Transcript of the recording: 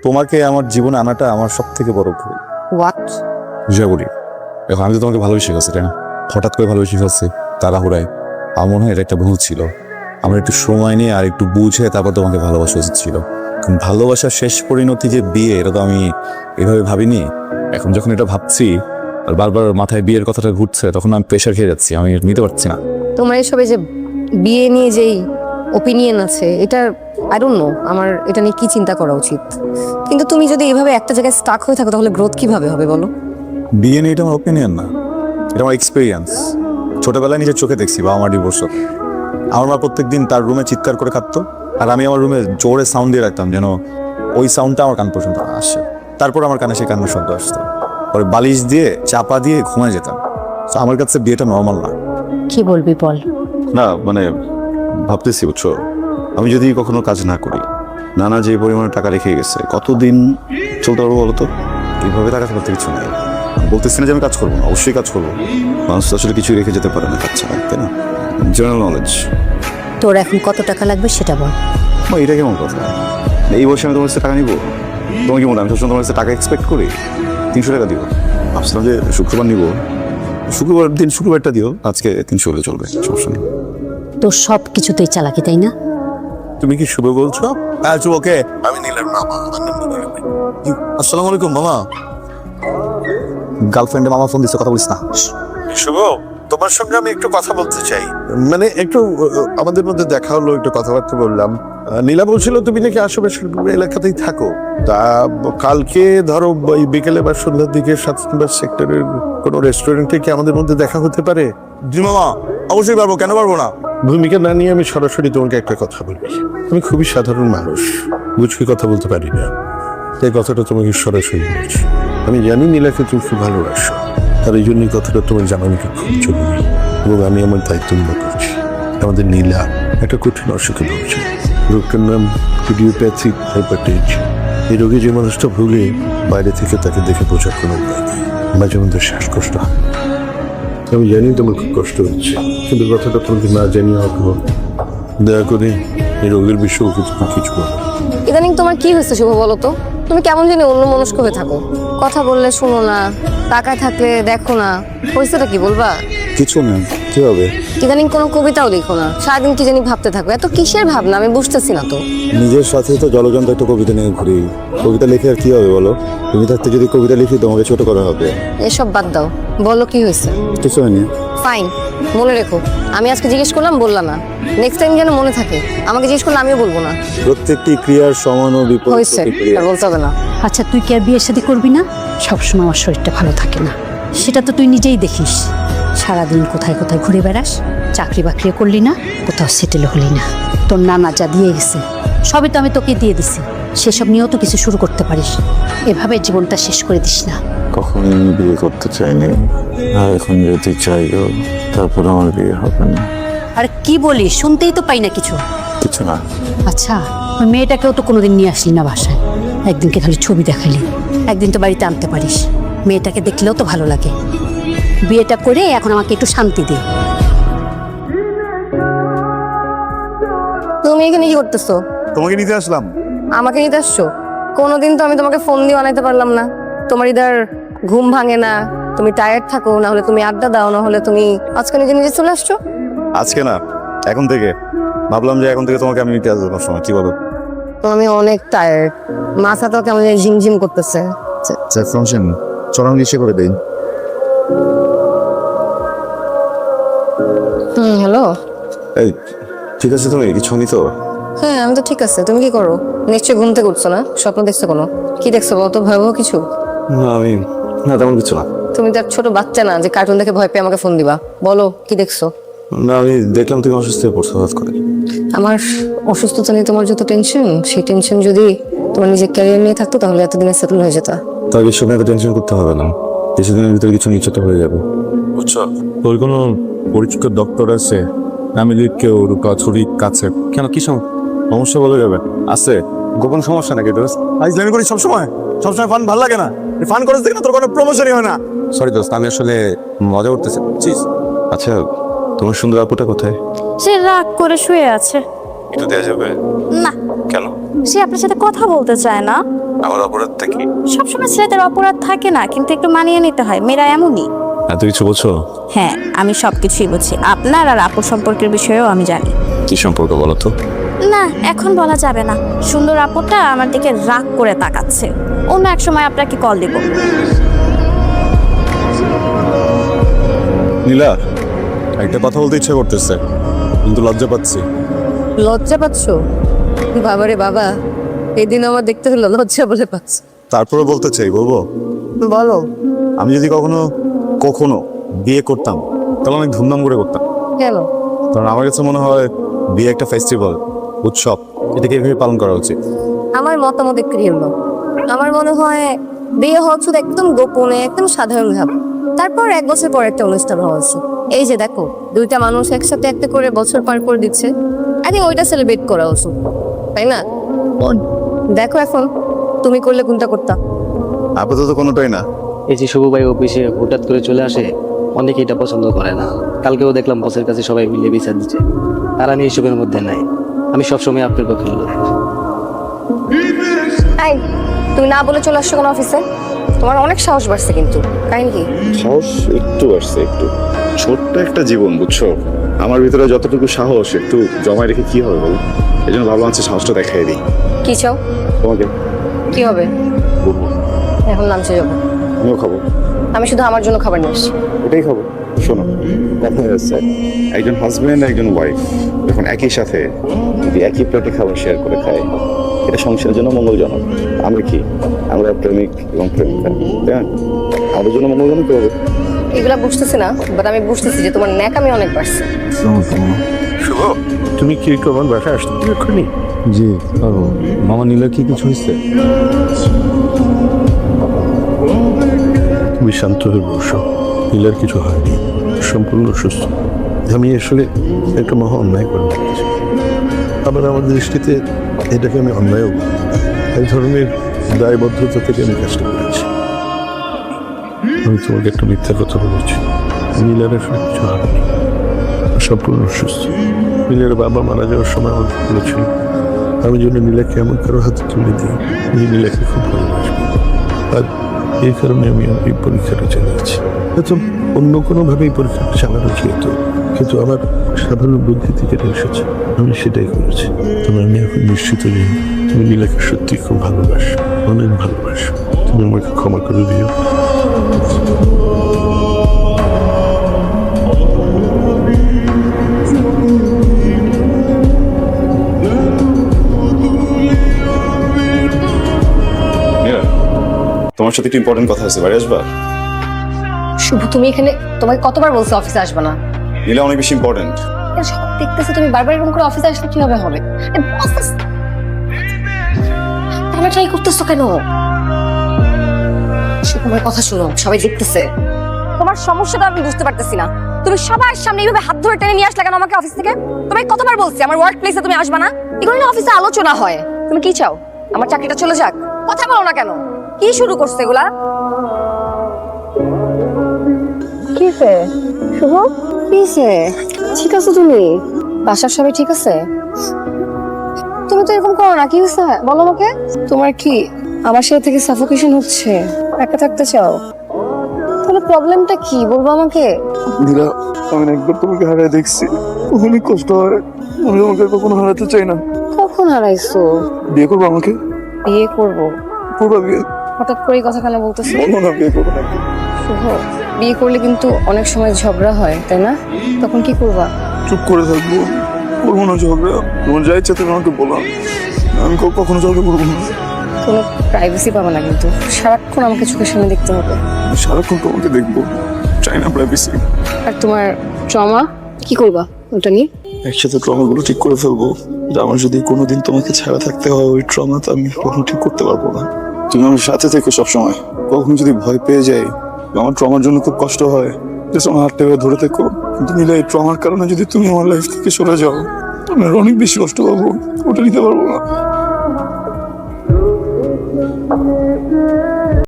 তোমাকে আমার জীবনে আনাটা আমার সব থেকে বড় ভুল। হোয়াট? জয়বুরি, এখন আমি তো তোমাকে ভালোবেসে গেছি, তাই না? হঠাৎ করে ভালোবেসে ফেলছি তাড়াহুড়ায়। আমার মনে হয় এটা একটা ভুল ছিল। আমার একটু সময় নিয়ে আর একটু বুঝে তারপর তোমাকে ভালোবাসা উচিত ছিল। কারণ ভালোবাসার শেষ পরিণতি যে বিয়ে, এটা তো আমি এভাবে ভাবিনি। এখন যখন এটা ভাবছি আর বারবার মাথায় বিয়ের কথাটা ঘুরছে, তখন আমি প্রেশার খেয়ে যাচ্ছি, আমি নিতে পারছি না। তোমার এসবে যে বিয়ে নিয়ে যেই ওপিনিয়ন আছে, এটা আই ডোন্ট নো আমার এটা নিয়ে কি চিন্তা করা উচিত। কিন্তু তুমি যদি এভাবে একটা জায়গায় স্টাক হয়ে থাকো তাহলে গ্রোথ কিভাবে হবে বলো? বিয়ে নিয়ে এটা আমার ওপিনিয়ন না, এটা আমার এক্সপিরিয়েন্স। ছোটবেলায় নিজের চোখে দেখছি বাবা মা ডিভোর্স হতো। আমার মা প্রত্যেকদিন তার রুমে চিৎকার করে কাঁদতো, আর আমি আমার রুমে জোরে সাউন্ড দিয়ে রাখতাম যেন ওই সাউন্ডটা আমার কান পর্যন্ত আসে। তারপর আমার কানে সেই কান্নার শব্দ আসতো, পরে বালিশ দিয়ে চাপা দিয়ে ঘুমায় যেতাম। তো আমার কাছে বিয়েটা নর্মাল না। কি বলবি বল। না মানে ভাবতেছি, বুঝছো, আমি যদি কখনো কাজ না করি, নানা যে পরিমাণে টাকা রেখে গেছে, কতদিন চলতে পারবো বলো তো? এইভাবে টাকা করতে কিছু নেই। বলতেছি না যে আমি কাজ করবো না, অবশ্যই কাজ করবো। মানুষ তো আসলে কিছু রেখে যেতে পারে না কাজ ছাড়া, তাই না? General knowledge. তোর এখন কত টাকা লাগবে সেটা বল। এটা কেমন কথা? এই বয়সে আমি তোমার কাছে টাকা নিবো? তোমার কি মনে হয় আমি সবসময় তোমার কাছে টাকা এক্সপেক্ট করি? 300 টাকা দিও। ভাবছিলাম যে শুক্রবার নিবো, শুক্রবার দিন শুক্রবারটা দিও, আজকে 300 হলে চলবে, সমস্যা নেই। তোর সব কিছুতেই চালাকি, তাই না? তুমি কি শুভ বলছো? ওকে, আমি নিলাম মামা। আসসালামু আলাইকুম মামা। গার্লফ্রেন্ডে মামা ফোন দিচ্ছে, কথা বলিস না। শুভ, তোমার সঙ্গে আমি একটু কথা বলতে চাই। মানে একটু আমাদের মধ্যে দেখা হলো, একটু কথাবার্তা বললাম। নীলা বলছিল তুমি নাকি আশেপাশের এলাকাতেই থাকো। তা কালকে ধরো ওই বিকেলে বা সন্ধ্যার দিকে 7 নম্বর সেক্টরের কোনো রেস্টুরেন্টে কি আমাদের মধ্যে দেখা হতে পারে? জি মামা, অবশ্যই পারবো, কেন পারবো না? ভূমিকা না নিয়ে আমি সরাসরি তোমাকে একটা কথা বলি। আমি খুবই সাধারণ মানুষ, বুঝকি কথা বলতে পারি না, এই কথাটা তোমাকে সরাসরি বলছি। আমি জানি নীলাকে তুমি খুব ভালোবাসো, আর এই জন্যই কথাটা তোমার জানানো খুব জরুরি, এবং আমি আমার দায়িত্ব মনে করছি। আমাদের নীলা একটা কঠিন অসুখে ভুগছে। রোগটার নাম ইডিওপ্যাথিক হাইপারটেনশন। এই রোগে যে মানুষটা ভুগে, বাইরে থেকে তাকে দেখে বোঝার কোনো উপায় নেই। মাঝে মধ্যে শ্বাসকষ্ট হয়। আমি জানি তোমার খুব কষ্ট হচ্ছে, কিন্তু কথাটা তোমাকে না জানিয়ে হবে। দয়া করে এই রোগের বিষয়ে কিছু বলো। ইদানিং তোমার কি হয়েছে শুভ বলো তো? তুমি কেমন জানি অন্য মনস্ক হয়ে থাকো, কথা বললে শোনো না, টাকায় থাকলে দেখো না, হয়েছেটা কি বলবা? কিছু না, কি হবে? ইদানিং কোনো কবিতাও লিখো না, সারাদিন কি জানি ভাবতে থাকো। এত কিসের ভাবনা আমি বুঝতেছি না তো। নিজের সাথে তো জলযন্ত্র একটা কবিতা নিয়ে ঘুরি। কবিতা লিখে আর কি হবে বলো? তুমি থাকতে যদি কবিতা লিখি তোমাকে ছোট করা হবে। এসব বাদ দাও, বলো কি হয়েছে। কিছু হয়নি। ফাইন, মনে রেখো আমি আজকে জিজ্ঞেস করলাম বললা না, নেক্সট টাইম যেন মনে থাকে। আমাকে জিজ্ঞেস করলে আমিও বলবো না। প্রত্যেকটি ক্রিয়ার সমান ও বিপরীত হয়েছে, প্রতিক্রিয়া। আর বলতে হবে না। আচ্ছা তুই কি আর বিয়ের সাথে করবি না? সবসময় আমার শরীরটা ভালো থাকে না, সেটা তো তুই নিজেই দেখিস। সারাদিন কোথায় কোথায় ঘুরে বেড়াস, চাকরি বাকরিও করলি না, কোথাও সেটেল হলি না। তোর নানা যা দিয়ে গেছে সবই তো আমি তোকে দিয়ে দিছি, সেসব নিয়েও তো কিছু শুরু করতে পারিস। এভাবে জীবনটা শেষ করে দিস না। কখনোই আমি বিয়ে করতে চাইনি, আর এখন যদি চাইও তারপর আমার বিয়ে হবে না। আর কি বলি, শুনতেই তো পাই না কিছু। কিছু না। আচ্ছা ওই মেয়েটাকেও তো কোনোদিন নিয়ে আসলি না বাসায়, একদিনকে খালি ছবি দেখালি। একদিন তো বাড়িতে আনতে পারিস, মেয়েটাকে দেখলেও তো ভালো লাগে। বিয়েটা করে এখন আমাকে একটু শান্তি দে। তুমি এখানে কি করতেছো? তোমাকে নিতে আসলাম। আমাকে নিতে আসছো? কোনোদিন তো আমি তোমাকে ফোন দিয়ে আনাইতে পারলাম না। তোমার ইদার ঘুম ভাঙে না, তুমি টায়ার্ড থাকো, না হলে তুমি আড্ডা দাও, না হলে তুমি আজকে নিজে নিজে চলে আসছো। আজকে না, এখন থেকে। ভাবলাম যে এখন থেকে তোমাকে আমি নিতে আসবো সময়, কি বলো? আমি অনেক টায়ার্ড, মাথা তো কেমন ঝিমঝিম করতেছে। ফাংশন চরম ইসে করে দেই। হ্যালো। এই ঠিক আছে, তুমি কিছু নি তো? হ্যাঁ আমি তো ঠিক আছে, তুমি কি করো? নিশ্চয়ই ঘুম থেকে উঠছো না, স্বপ্ন দেখছো কোনো? কি দেখছো বলতো, ভয়াবহ কিছু? না তেমন কিছু না। তুমি তো আর ছোট বাচ্চা না যে কার্টুন দেখে ভয় পেয়ে আমাকে ফোন দিবা। বলো কি দেখছো? না আমি দেখলাম তুমি অসুস্থ হয়ে পড়ছো হঠাৎ করে। আমার অসুস্থতা নিয়ে তোমার যত টেনশন, সেই টেনশন যদি তোমার নিজের ক্যারিয়ার নিয়ে থাকতো তাহলে এতদিনে সেটেল হয়ে যেত। তার বিষয় নিয়ে এত টেনশন করতে হবে না, কিছুদিনের ভিতরে কিছু নিশ্চিত হয়ে যাবে, বুঝছো? তোর কোনো পরিচিত ডক্টর আছে? আমি কেউ ছুরির কাছে কেন, কি সমস্যা বলে যাবে? আছে গোপন সমস্যা নাকি দোস্ত? ইসলামি করি সবসময় সবসময় ফান ভালো লাগে না। ফান করে দেখি না, তোর কোনো প্রমোশনই হয় না। সরি দোস্ত, আমি আসলে মজা করতেছি। আচ্ছা তোমার সুন্দর আপুটা কোথায়? সে রাগ করে শুয়ে আছে। একটু দেওয়া যাবে? না কেন? সে আপনার সাথে কথা বলতে চায় না। আমার অপরাধটা কি? সবসময় ছেলেদের অপরাধ থাকে না, কিন্তু একটু মানিয়ে নিতে হয়, মেয়েরা এমনই। এত কিছু বলছো? হ্যাঁ, আমি সবকিছুই বুঝি। আপনার আর আপুর সম্পর্কের বিষয়েও আমি জানি। কি সম্পর্ক বলো তো? না, এখন বলা যাবে না। সুন্দর আপুটা আমার দিকে রাগ করে তাকাচ্ছে। অন্য এক সময় আপনাকে কল দিব। নীলা, একটা কথা বলতে ইচ্ছা করতেছে কিন্তু লজ্জা পাচ্ছি। লজ্জা পাচ্ছ? বাবারে বাবা, এদিন আমার দেখতে হলো লজ্জা বলে পাচ্ছ। তারপরে বলতে চাই, বলবো? বলো। আমি যদি কখনো বিয়ে করতাম তাহলে অনেক ধুমধাম করে করতাম। কেন? কারণ আমার কাছে মনে হয় বিয়ে একটা ফেস্টিভ্যাল, উৎসব, এটাকে এভাবে পালন করা উচিত। আমার মতামত একটু ভিন্ন। আমার মনে হয় বিয়ে হওয়া উচিত একদম গোপনে, একদম সাধারণ ভাবে। তারপর 1 বছর পর একটা অনুষ্ঠান হওয়া উচিত। এই যে দেখো, দুইটা মানুষ একসাথে একটা করে বছর পার করে দিচ্ছে, আই থিঙ্ক ওইটা সেলিব্রেট করা উচিত, তাই না? দেখো এখন তুমি করলে কোনটা করতা? আপাতত কোনোটাই না। এই যে শুভ ভাই অফিসে হঠাৎ করে চলে আসে, অনেকে এটা পছন্দ করে না। কালকেও দেখলাম বসের কাছে সবাই মিলে বিচার দিচ্ছে, আর আমি এইসবের মধ্যে নাই। আমি সবসময় আপনার পক্ষে লোক। এই, তুমি না বলে চলে আসছো কেন অফিসে? তোমার অনেক সাহস বাড়ছে কিন্তু, কাহিনী কি? সাহস একটু আসছে, একটু ছোট্ট একটা জীবন, বুঝছো? আমার ভিতরে যতটুকু সাহস একটু জমায় রেখে কি হবে বলো? এই জন্য ভাবলাম সাহসটা দেখাই দিই কি চাও? তোমাকে। কি হবে? বলবো। এখন লাঞ্চে যাবো। আমিও খাবো। আমি শুধু আমার জন্য খাবার নিয়ে আসছি। এটাই খাবো। শোনো, কথা হচ্ছে একজন হাজবেন্ড একজন ওয়াইফ যখন একই সাথে যদি একই প্লেটে খাবার শেয়ার করে খায়, এটা সংসারের জন্য মঙ্গলজনক। আমরা কি, আমরা প্রেমিক এবং প্রেমিকা, তাই না? আমাদের জন্য মঙ্গলজনক হবে। এগুলা বুঝতেছি না, বাট আমি বুঝতেছি যে তোমার ন্যাকামি অনেক বাড়ছে। শুভ, তুমি কি একটু আমার বাসায় আসতে পারো এক্ষুনি? জি পারবো। মামা নীলা কি কিছু হয়েছে? তুমি শান্ত হয়ে বসো। নীলার কিছু হয়নি, সম্পূর্ণ সুস্থ। আমি আসলে একটা মহা অন্যায় করে ফেলেছি। আবার আমার দৃষ্টিতে এটাকে আমি অন্যায়ও বলি। এক ধরনের দায়বদ্ধতা থেকে আমি কাজটা করেছি। আমি তোমাকে একটা মিথ্যা কথা বলেছি। নীলার আসলে কিছু হয়নি, সম্পূর্ণ সুস্থ। নীলার বাবা মারা যাওয়ার সময় আমাকে বলেছিল আমি যেন নীলাকে এমন কারো হাতে তুলে দিই যে নীলাকে খুব ভালোবাসবে। আর এই কারণে আমি এই পরীক্ষাটা চালিয়েছি। হয়তো অন্য কোনোভাবে এই পরীক্ষাটা চালানো যেত, কিন্তু আমার সাধারণ বুদ্ধি থেকে এটা এসেছে, আমি সেটাই করেছি। তবে আমি এখন নিশ্চিত যে তুমি নীলাকে সত্যি খুব ভালোবাসো, অনেক ভালোবাসো। তুমি আমাকে ক্ষমা করে দিও। তোমার সাথে একটু ইম্পর্টেন্ট কথা আছে, বাড়ি আসবা? শুভ, তুমি এখানে, তোমাকে কতবার বলছো অফিসে আসবে না? নীলা অনেক বেশি ইম্পর্টেন্ট। সবাই দেখতেছে তুমি বারবার এরকম করে অফিসে আসলে কিভাবে হবে? তাহলে ট্রাই করতেছো কেন? শুভ, আমার কথা শোনো, সবাই দেখতেছে। তোমার সমস্যাটা আমি বুঝতে পারতেছি না। তুমি সবার সামনে এইভাবে হাত ধরে টেনে নিয়ে আসলে কেন আমাকে অফিস থেকে? তোমাকে কতবার বলছি আমার ওয়ার্ক প্লেসে তুমি আসবে না? এগুলো নিয়ে অফিসে আলোচনা হয়। তুমি কি চাও? আমার চাকরিটা চলে যাক? কথা বলো না কেন? কি শুরু করছে এগুলা? কিসে শুভ? কিসে? ঠিক আছে তুমি? বাসার সবাই ঠিক আছে? তুমি তো এরকম করো না, কি হয়েছে বলো আমাকে। তোমার কি আমার সাথে থেকে সাফোকেশন হচ্ছে? একা থাকতে চাও? তাহলে প্রবলেমটা কি বলবো আমাকে? নীলা, আমি একবার তোমাকে হারাই দেখছি, অনেক কষ্ট হয়। আমি তোমাকে কখনো হারাতে চাই না। কখন হারাইছো? বিয়ে করবো আমাকে? বিয়ে করবো? করবা বিয়ে? হঠাৎ করে এই কথা কেন বলতেছো? বলো না, বিয়ে করবো না। শুভ, বিয়ে করলে কিন্তু অনেক সময় ঝগড়া হয়, তাই না? তখন কি করবা? চুপ করে থাকবো, করবো না ঝগড়া। তোমার যা ইচ্ছা তুমি আমাকে বলো, আমি কখনো ঝগড়া করবো না। কোনো প্রাইভেসি পাবা না কিন্তু, সারাক্ষণ আমাকে চোখের সামনে দেখতে হবে। আমি সারাক্ষণ তোমাকে দেখবো, চাই না প্রাইভেসি। আর তোমার ট্রমা কি করবা ওটা নিয়ে? একসাথে ট্রমাগুলো ঠিক করে ফেলবো। যে আমার যদি কোনোদিন তোমাকে ছাড়া থাকতে হয়, ওই ট্রমা তো আমি কখনো ঠিক করতে পারবো না। তুমি আমার সাথে থেকো সবসময়। কখনো যদি ভয় পেয়ে যাই, আমার ট্রমার জন্য খুব কষ্ট হয়, যে আমার হাতটা ধরে থেকো। কিন্তু নিলে এই ট্রমার কারণে যদি তুমি আমার লাইফ থেকে সরে যাও, আমি আর অনেক বেশি কষ্ট পাবো, ওটা নিতে পারবো না।